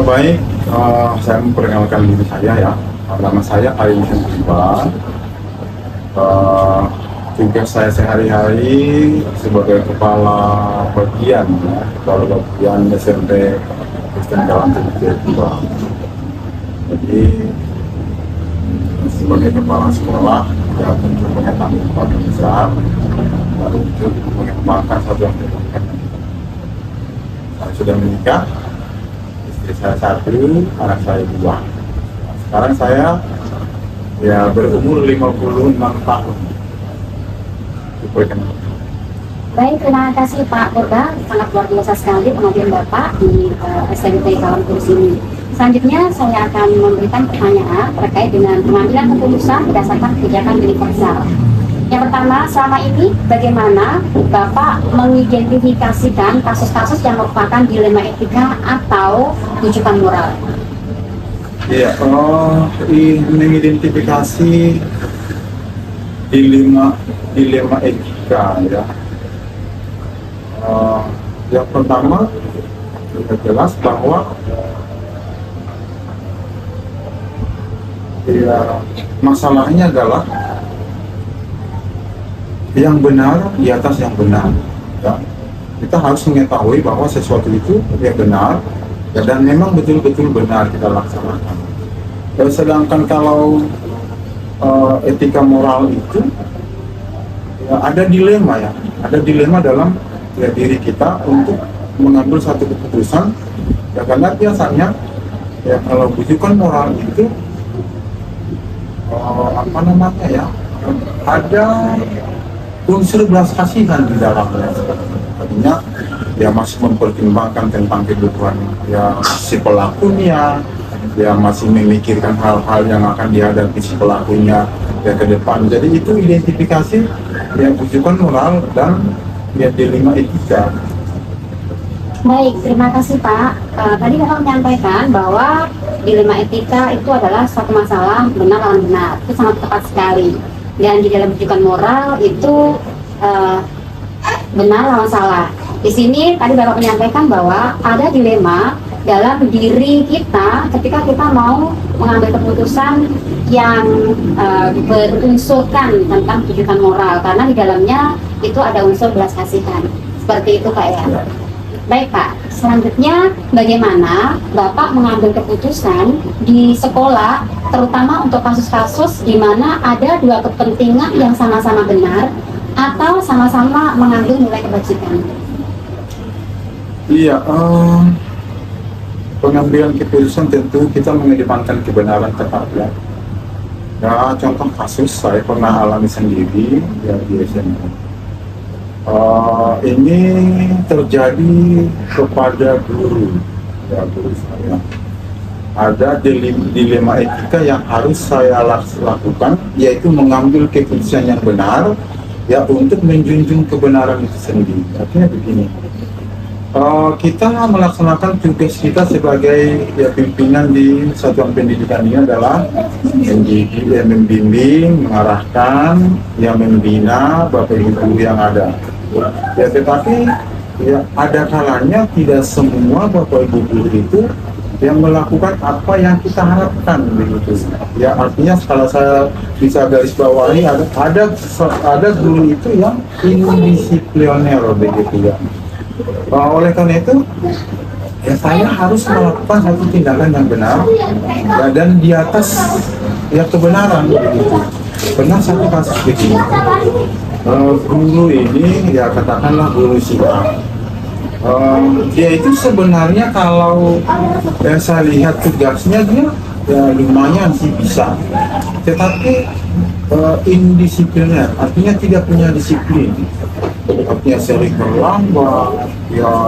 Baik, saya memperkenalkan diri saya ya. Nama saya Ayu Syamsiba. Tugas saya sehari-hari sebagai kepala bagian ya, kepala bagian SMP Kristen Kalantin Jayapura. Jadi sebagai kepala sekolah ya tentu punya tanggung jawab yang besar dan untuk mengembangkan satuan pendidikan. Saya sudah menikah, istri saya satu, anak saya dua. Sekarang saya ya berumur 56 tahun. Baik, terima kasih Pak Purba, sangat luar biasa sekali pengabdian Bapak di SMP Kalankurus ini. Selanjutnya saya akan memberikan pertanyaan terkait dengan pengambilan keputusan berdasarkan kebijakan universal. Yang pertama, selama ini bagaimana Bapak mengidentifikasikan kasus-kasus yang merupakan dilema etika atau rujukan moral? Iya, mengidentifikasi dilema etika ya. Yang pertama sudah jelas bahwa ya, masalahnya adalah yang benar di atas yang benar ya. Kita harus mengetahui bahwa sesuatu itu ya benar ya, dan memang betul-betul benar kita laksanakan. Dan sedangkan kalau etika moral itu ya, ada dilema dalam ya, diri kita untuk mengambil satu keputusan ya, karena biasanya ya kalau rujukan moral itu ada unsur belas kasihan di dalamnya. Artinya ya masih mempertimbangkan tentang kebutuhan ya si pelakunya, ya masih memikirkan hal-hal yang akan dihadapi si pelakunya ya ke depan. Jadi itu identifikasi yang rujukan moral dan ya dilema etika. Baik, terima kasih Pak. Tadi Bapak menyampaikan bahwa dilema etika itu adalah suatu masalah benar lawan benar. Itu sangat tepat sekali. Dan di dalam rujukan moral itu benar lawan salah. Di sini tadi Bapak menyampaikan bahwa ada dilema dalam diri kita ketika kita mau mengambil keputusan yang berunsurkan tentang rujukan moral, karena di dalamnya itu ada unsur belas kasihan. Seperti itu Pak ya. Baik Pak, selanjutnya bagaimana Bapak mengambil keputusan di sekolah, terutama untuk kasus-kasus di mana ada dua kepentingan yang sama-sama benar atau sama-sama mengandung nilai kebajikan? Iya, pengambilan keputusan tentu kita mengedepankan kebenaran tetap ya. Ya contoh kasus saya pernah alami sendiri ya di SMP. Ini terjadi kepada guru saya. Ada dilema etika yang harus saya lakukan, yaitu mengambil keputusan yang benar ya untuk menjunjung kebenaran itu sendiri. Artinya begini, kita melaksanakan tugas kita sebagai ya, pimpinan di satuan pendidikan ini adalah membimbing, mengarahkan, yang membina bapak ibu guru yang ada. Ya, tetapi ya, ada kalanya tidak semua bapak ibu guru itu yang melakukan apa yang kita harapkan begitu. Ya artinya kalau saya bisa garis bawahi ada guru itu yang indisipliner begitu ya. Oleh karena itu ya saya harus melakukan satu tindakan yang benar ya, dan di atas ya kebenaran begitu. Pernah satu kasus begini, guru ini ya katakanlah guru si A, dia itu sebenarnya kalau ya, saya lihat tugasnya dia ya lumayan sih bisa, tetapi indisipliner, artinya tidak punya disiplin. Artinya sering terlambat, ya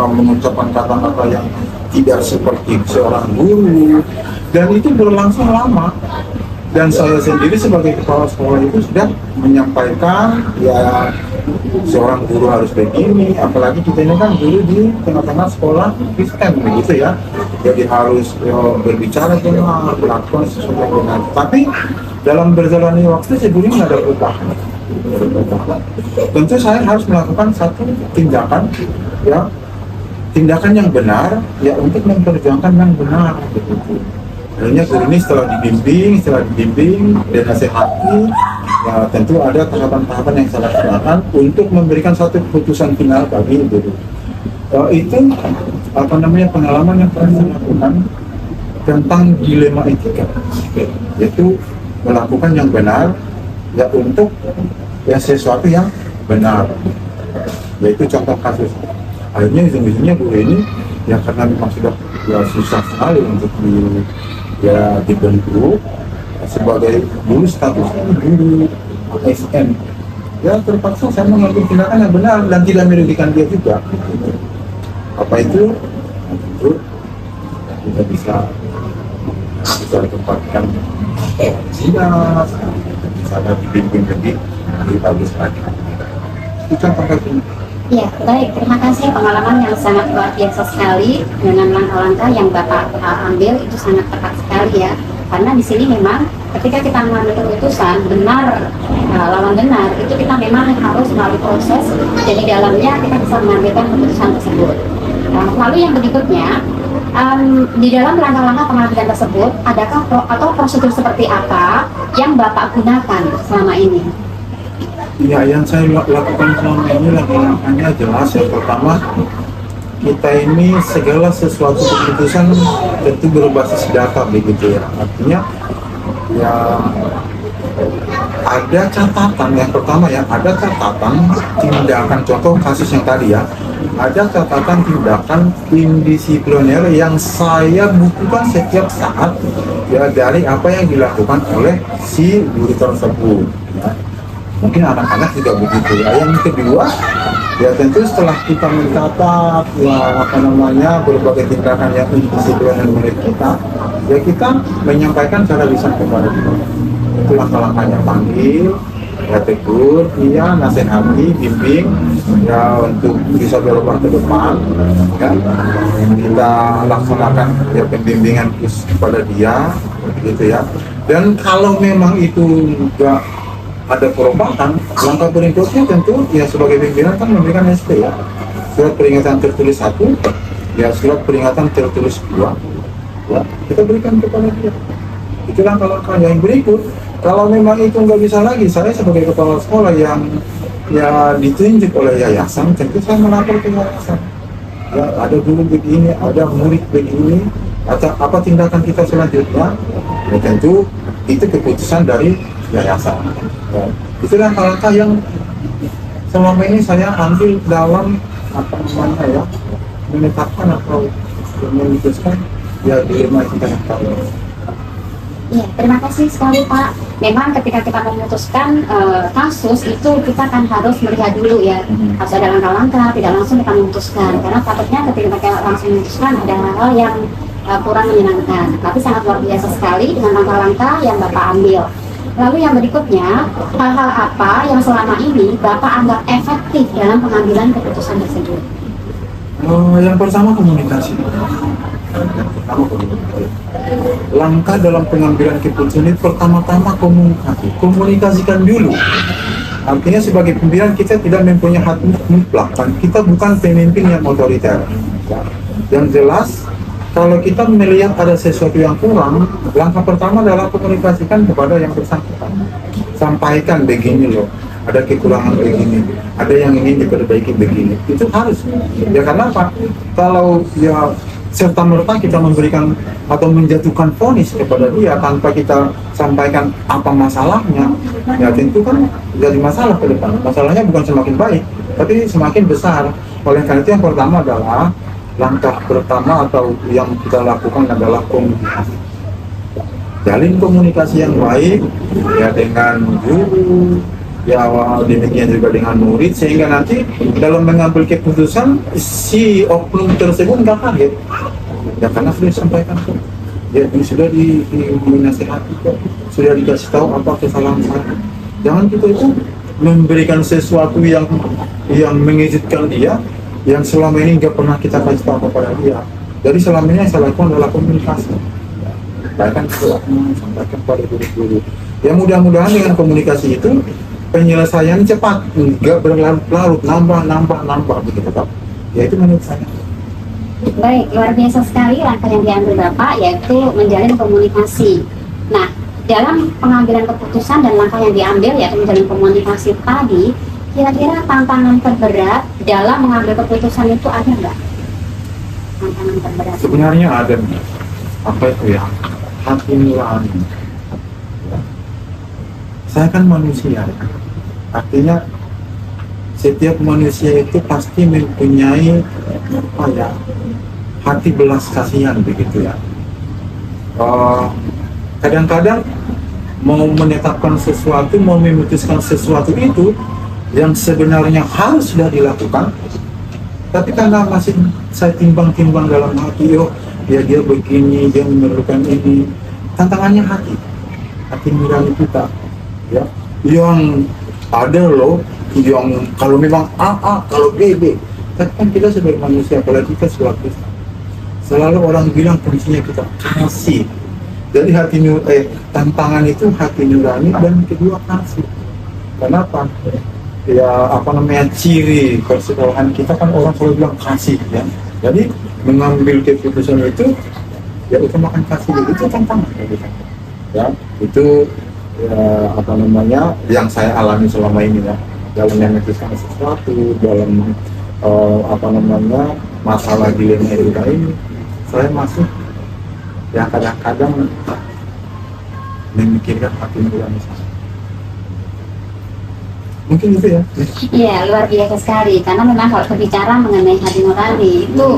mengucapkan kata-kata yang tidak seperti seorang guru, dan itu berlangsung lama. Dan saya sendiri sebagai kepala sekolah itu sudah menyampaikan ya seorang guru harus begini, apalagi kita ini kan guru di tengah-tengah sekolah Kristen begitu ya, jadi harus berbicara dengan melakukan sesuatu yang benar. Tapi dalam berjalannya waktu sebelumnya nggak ada perubahan. Tentu saya harus melakukan satu tindakan ya tindakan yang benar ya untuk memperjuangkan yang benar begitu. Akhirnya guru ini setelah dibimbing dan nasihati, ya tentu ada tahapan-tahapan yang saya laksanakan untuk memberikan satu keputusan final bagi guru. Itu pengalaman yang pernah saya lakukan tentang dilema etika, yaitu melakukan yang benar ya untuk ya sesuatu yang benar, yaitu contoh kasus. Akhirnya ujung-ujungnya guru ini ya karena memang sudah ya susah sekali untuk dibentuk sebagai guru statusnya guru ASN, ya terpaksa saya mengambil tindakan yang benar dan tidak merugikan dia juga. Apa itu? Itu kita bisa tempatkan jinak, bisa dibimbing lebih bagus lagi. Itu contoh kasusnya. Ya, baik. Terima kasih, pengalaman yang sangat luar biasa sekali dengan langkah-langkah yang Bapak ambil itu sangat tepat sekali ya. Karena di sini memang ketika kita mengambil keputusan benar lawan benar, itu kita memang harus melalui proses. Jadi dalamnya kita bisa mengambilkan keputusan tersebut. Lalu yang berikutnya, di dalam langkah-langkah pengambilan tersebut, adakah atau prosedur seperti apa yang Bapak gunakan selama ini? Ya, yang saya lakukan selama ini langkah-langkahnya jelas. Yang pertama, kita ini segala sesuatu keputusan tentu berbasis data begitu ya. Artinya ya ada catatan. Yang pertama ya, ada catatan tindakan, contoh kasus yang tadi ya, ada catatan tindakan indisipliner yang saya bukukan setiap saat ya dari apa yang dilakukan oleh si guru tersebut ya. Mungkin anak-anak juga begitu ya. Yang kedua ya tentu setelah kita mencatat ya berbagai tindakan yang indisipliner milik kita, ya kita menyampaikan secara lisan kepada kita. Itu langkah-langkahnya, panggil, ya tegur, iya, nasihati, bimbing ya untuk bisa berubah ke depan ya. Kita laksanakan ya pembimbingan kepada dia gitu ya. Dan kalau memang itu juga ada perubahan, langkah berikutnya tentu ya sebagai pimpinan kan memberikan SP ya, surat peringatan tertulis 1 ya, surat peringatan tertulis 2 ya, kita berikan kepada dia. Itu langkah-langkah yang berikut. Kalau memang itu nggak bisa lagi, saya sebagai kepala sekolah yang ya ditunjuk oleh yayasan, tentu saya melapor ke yayasan ya, ada guru begini, ada murid begini, atau apa tindakan kita selanjutnya ya, tentu itu keputusan dari yayasan ya. Itu langkah-langkah yang selama ini saya ambil dalam menetapkan atau memutuskan ya dilema etika yang kami. Ya, terima kasih sekali Pak. Memang ketika kita memutuskan kasus itu kita kan harus melihat dulu ya, harus ada langkah-langkah, tidak langsung kita memutuskan. Karena takutnya ketika kita langsung memutuskan ada hal-hal yang kurang menyenangkan. Tapi sangat luar biasa sekali dengan langkah-langkah yang Bapak ambil. Lalu yang berikutnya, hal-hal apa yang selama ini Bapak anggap efektif dalam pengambilan keputusan tersebut? Yang pertama komunikasi. Langkah dalam pengambilan keputusan itu pertama-tama komunikasi. Komunikasikan dulu. Artinya sebagai pimpinan kita tidak mempunyai hak mutlak, kan kita bukan pemimpin yang otoriter. Yang jelas, kalau kita melihat ada sesuatu yang kurang, langkah pertama adalah komunikasikan kepada yang bersangkutan. Sampaikan begini loh, ada kekurangan begini, ada yang ingin diperbaiki begini. Itu harus. Ya karena apa? Kalau ya serta-merta kita memberikan atau menjatuhkan vonis kepada dia tanpa kita sampaikan apa masalahnya, ya tentu kan jadi masalah ke depan. Masalahnya bukan semakin baik, tapi semakin besar. Oleh karena itu yang pertama adalah langkah pertama atau yang kita lakukan adalah komunikasi. Jalin komunikasi yang baik ya dengan guru, ya demikian juga dengan murid, sehingga nanti dalam mengambil keputusan si oknum tersebut nggak kaget. Ya karena sudah disampaikan kok. Ya ini sudah dinasihati kok, sudah dikasih tahu apa kesalahan saya. Jangan kita itu memberikan sesuatu yang mengejutkan dia, yang selama ini nggak pernah kita kasih tahu kepada dia. Jadi selama ini yang saya lakukan adalah komunikasi. Sampaikan pada guru-guru. Ya mudah-mudahan dengan komunikasi itu penyelesaian cepat, nggak berlarut-larut, nambah begitu Pak. Ya itu menurut saya. Baik, luar biasa sekali langkah yang diambil Bapak, yaitu menjalin komunikasi. Nah, dalam pengambilan keputusan dan langkah yang diambil, yaitu menjalin komunikasi tadi, kira-kira tantangan terberat dalam mengambil keputusan itu ada nggak? Tantangan terberat. Sebenarnya ada nih, apa itu ya, hati nurani. Ya. Saya kan manusia, artinya setiap manusia itu pasti mempunyai apa ya, hati belas kasihan begitu ya. Kadang-kadang mau menetapkan sesuatu, mau memutuskan sesuatu itu yang sebenarnya harus sudah dilakukan, tapi karena masih saya timbang-timbang dalam hati, oh ya dia begini, dia memerlukan ini, tantangannya hati nurani kita, ya, yang ada loh, yang kalau memang A, kalau B. Tapi kan kita sebagai manusia, apalagi kita selalu selalu orang bilang kuncinya kita kasih. Jadi tantangan itu hati nurani dan kedua kasih. Kenapa? Ya apa namanya, ciri persekolahan kita kan orang selalu bilang kasih ya. Jadi mengambil keputusan itu ya utamakan kasih, itu tantangan ya. Itu ya, apa namanya, yang saya alami selama ini ya, dalam memutuskan sesuatu, dalam apa namanya, masalah dilema etika ini, saya masih ya kadang-kadang memikirkan hati nurani saya. Mungkin itu ya. Iya, luar biasa sekali. Karena memang kalau berbicara mengenai hati nurani itu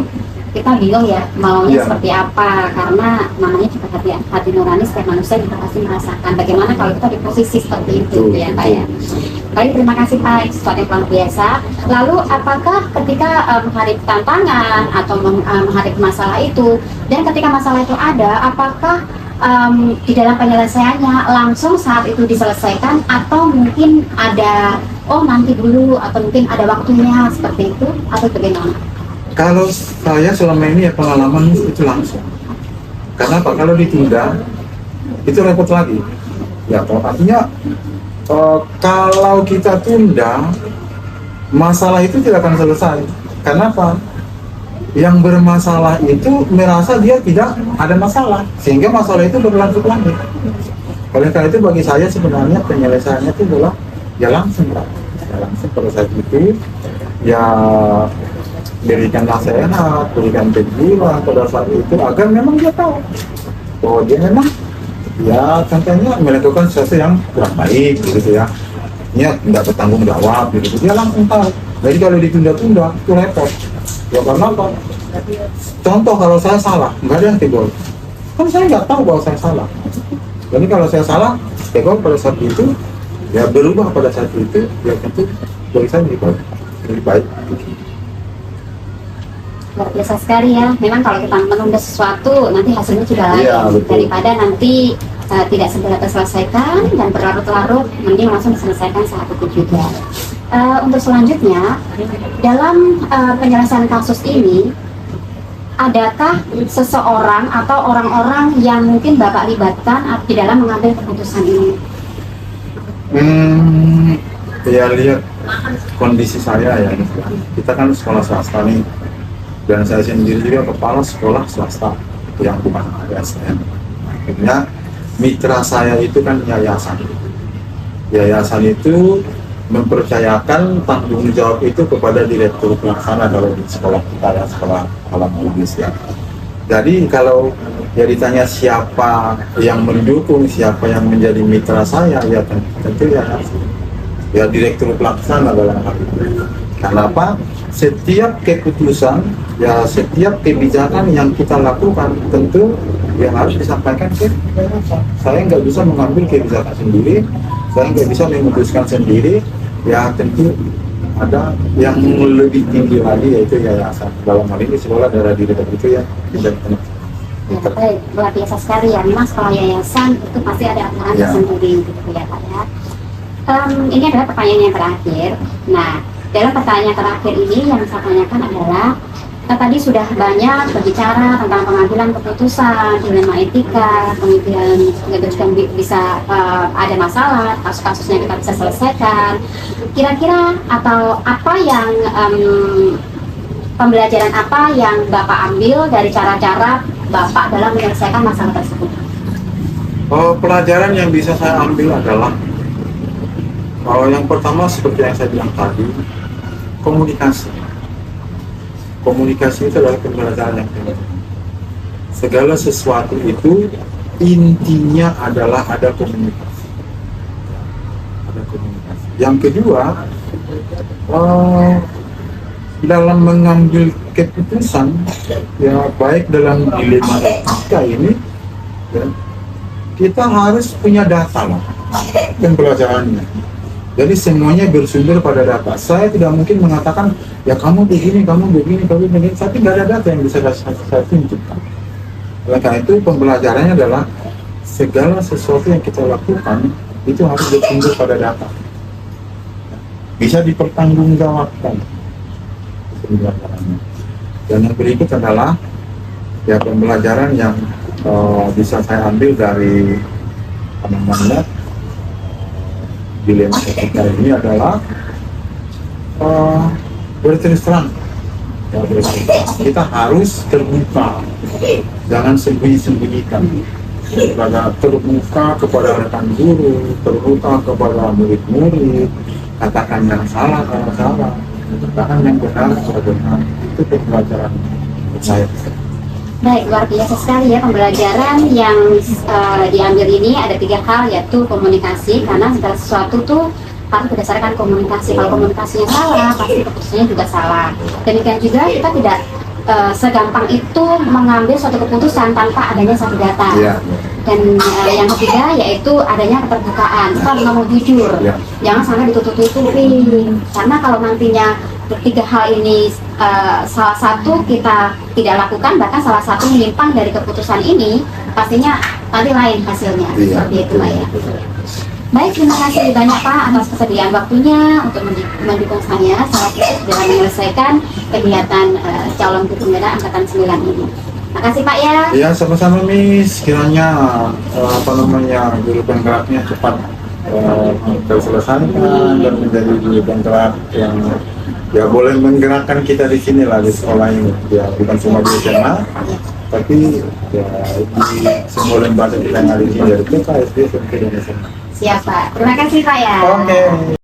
kita bingung ya maunya seperti apa, karena namanya juga hati nurani, setiap manusia kita pasti merasakan. Bagaimana kalau kita di posisi seperti itu ya Pak ya. Baik, terima kasih Pak, itu sesuatu yang luar biasa. Lalu apakah ketika menghadapi tantangan atau menghadapi masalah itu, dan ketika masalah itu ada, apakah di dalam penyelesaiannya langsung saat itu diselesaikan, atau mungkin ada nanti dulu, atau mungkin ada waktunya seperti itu, atau bagaimana? Kalau saya selama ini ya pengalaman itu langsung. Karena apa? Kalau ditunda itu repot lagi. Ya, artinya kalau kita tunda, masalah itu tidak akan selesai. Karena apa? Yang bermasalah itu merasa dia tidak ada masalah, sehingga masalah itu berlanjut lagi. Oleh karena itu bagi saya sebenarnya penyelesaiannya itu adalah ya langsung, Pak. Ya langsung pada saat itu ya berikan nasihat, berikan teguran pada saat itu agar memang dia tahu bahwa dia memang ya contohnya melakukan sesuatu yang kurang baik gitu ya. Dia tidak bertanggung jawab gitu. Dia langsung tahu. Jadi kalau ditunda-tunda itu repot. Ya karena apa? Contoh kalau saya salah, nggak ada yang tegur. Kan saya nggak tahu bahwa saya salah. Jadi kalau saya salah, tegur pada saat itu, ya berubah pada saat itu, ya tentu bagi saya lebih baik. Luar biasa sekali ya. Memang kalau kita menunda sesuatu, nanti hasilnya sudah lain. Ya, daripada nanti tidak segera terselesaikan dan berlarut-larut, mending langsung diselesaikan saat itu juga. Untuk selanjutnya, dalam penyelesaian kasus ini, adakah seseorang atau orang-orang yang mungkin Bapak libatkan di dalam mengambil keputusan ini? Ya lihat kondisi saya ya. Kita kan sekolah swasta nih, dan saya sendiri juga kepala sekolah swasta yang bukan ASN. Akhirnya mitra saya itu kan yayasan. Yayasan itu mempercayakan tanggung jawab itu kepada direktur pelaksana kalau di sekolah kita ya, sekolah alam Bugis ya. Jadi kalau ya ditanya siapa yang mendukung, siapa yang menjadi mitra saya, ya tentu ya direktur pelaksana dalam hal itu. Kenapa? Setiap keputusan, ya setiap kebijakan yang kita lakukan tentu yang harus disampaikan ke yayasan. Saya nggak bisa mengambil kebijakan sendiri, saya nggak bisa memutuskan sendiri. Ya tentu ada yang lebih tinggi lagi, yaitu yayasan. Dalam hal ini sekolah daerah direktur itu ya tidak. Ya, baik, luar biasa sekali ya. Memang sekolah yayasan itu pasti ada aturannya sendiri gitu ya Pak ya. Ini adalah pertanyaan yang terakhir. Nah, dalam pertanyaan terakhir ini yang saya tanyakan adalah, tadi sudah banyak berbicara tentang pengambilan keputusan, dilema etika, kemudian bisa ada masalah, kasus-kasusnya kita bisa selesaikan. Kira-kira atau apa yang pembelajaran apa yang Bapak ambil dari cara-cara Bapak dalam menyelesaikan masalah tersebut? Pelajaran yang bisa saya ambil adalah yang pertama seperti yang saya bilang tadi, komunikasi. Komunikasi itu adalah pembelajaran yang penting. Segala sesuatu itu intinya adalah ada komunikasi. Ada komunikasi. Yang kedua, dalam mengambil keputusan, ya baik dalam dilema etika ini, ya, kita harus punya data lah pembelajarannya. Jadi semuanya bersumber pada data. Saya tidak mungkin mengatakan ya kamu begini, kamu begini, tapi nggak ada data yang bisa saya tunjukkan. Oleh karena itu pembelajarannya adalah segala sesuatu yang kita lakukan itu harus bersumber pada data. Bisa dipertanggungjawabkan pembelajarannya. Dan yang berikut adalah ya pembelajaran yang bisa saya ambil dari dilema etika ini adalah berterus terang. Ya, kita harus terbuka, jangan sembunyi-sembunyikan. Terbuka kepada rekan guru, terbuka kepada murid-murid, katakan yang salah kalau salah, katakan yang benar kalau benar. Itu pembelajaran saya. Baik, luar biasa sekali ya pembelajaran yang diambil ini. Ada 3 hal, yaitu komunikasi, karena segala sesuatu tuh harus berdasarkan komunikasi. Kalau komunikasinya salah, pasti keputusannya juga salah. Demikian juga kita tidak segampang itu mengambil suatu keputusan tanpa adanya satu data. Ya. Dan yang ketiga yaitu adanya keterbukaan. Kita harus ngomong jujur, Ya. jangan sampai ditutup-tutupi. Karena kalau nantinya 3 hal ini salah satu kita tidak lakukan, bahkan salah satu menyimpang dari keputusan ini, pastinya nanti lain hasilnya. Iya. Seperti itu Pak ya. Baik, terima kasih banyak Pak atas kesediaan waktunya untuk mendukung saya dalam menyelesaikan kegiatan calon guru merah angkatan 9 ini. Terima kasih Pak ya. Ya, sama-sama Miss. Kiranya guru penggeraknya cepat terselesaikan dan menjadi guru penggerak yang ya boleh menggerakkan kita di sini lah di sekolah ini. Ya bukan cuma di SMA, tapi ya di semua lembaga kita yang ada di sini dari TK, SD, SMP dan SMA. Siap Pak. Terima kasih Pak ya. Oke.